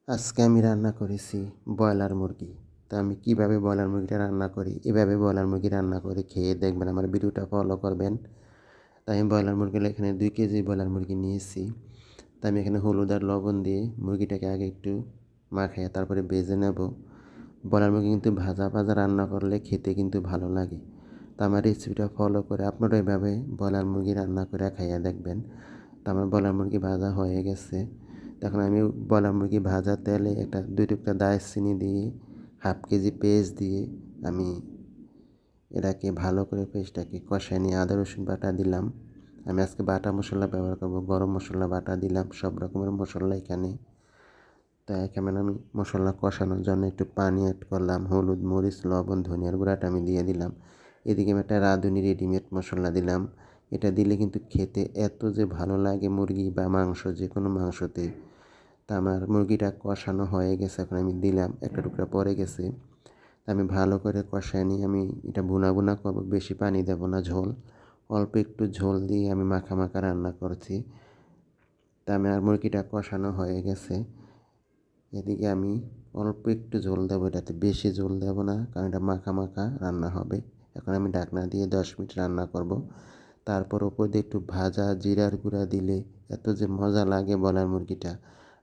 আজকে আমি রান্না করেছি ব্রয়লার মুরগি। তো আমি কীভাবে ব্রয়লার মুরগিটা রান্না করি, এভাবে ব্রয়লার মুরগি রান্না করে খেয়ে দেখবেন, আমার ভিডিওটা ফলো করবেন। তাই আমি ব্রয়লার মুরগি এখানে 2 কেজি ব্রয়লার মুরগি নিয়েছি। তাই আমি এখানে হলুদ আর লবণ দিয়ে মুরগিটাকে আগে একটু মাখিয়ে তারপরে ভেজে নেব। ব্রয়লার মুরগি কিন্তু ভাজা ভাজা রান্না করলে খেতে কিন্তু ভালো লাগে। তো আমার রেসিপিটা ফলো করে আপনারা এভাবে ব্রয়লার মুরগি রান্না করে খাইয়ে দেখবেন। তো আমার ব্রয়লার মুরগি ভাজা হয়ে গেছে। তখন আমি ব্রয়লার মুরগি ভাজা তেলে একটা 2 টুকরা দারচিনি দিয়ে হাফ কেজি পেঁয়াজ দিয়ে আমি এটাকে ভালো করে পেঁয়াজটাকে কষায় নিয়ে আদা রসুন বাটা দিলাম। আমি আজকে বাটা মশলা ব্যবহার করব, গরম মশলা বাটা দিলাম, সব রকমের মশলা এখানে। তো এখানে আমি মশলা কষানোর জন্য একটু পানি অ্যাড করলাম, হলুদ মরিচ লবণ ধনিয়ার গুঁড়াটা আমি দিয়ে দিলাম। এদিকে আমি একটা রাঁধুনি রেডিমেড মশলা দিলাম। এটা দিলে কিন্তু খেতে এত যে ভালো লাগে মুরগি বা মাংস, যে কোনো মাংসতে। তা আমার মুরগিটা কষানো হয়ে গেছে, এখন আমি দিলাম, একটা টুকরা পড়ে গেছে। আমি ভালো করে কষায় নিয়ে আমি এটা ভুনা ভুনা করবো, বেশি পানি দেব না, ঝোল অল্প একটু ঝোল দিয়ে আমি মাখা মাখা রান্না করছি। তা আমার মুরগিটা কষানো হয়ে গেছে। এদিকে আমি অল্প একটু ঝোল দেবো, এটাতে বেশি ঝোল দেবো না, কারণ এটা মাখা মাখা রান্না হবে। এখন আমি ঢাকনা দিয়ে 10 মিনিট রান্না করব। তারপর ওপর দিয়ে একটু ভাজা জিরার গুঁড়া দিলে এত যে মজা লাগে ব্রয়লার মুরগিটা।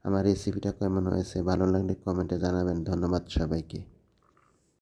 আমার রেসিপিটা কেমন হয়েছে ভালো লাগলে কমেন্টে জানাবেন। ধন্যবাদ সবাইকে।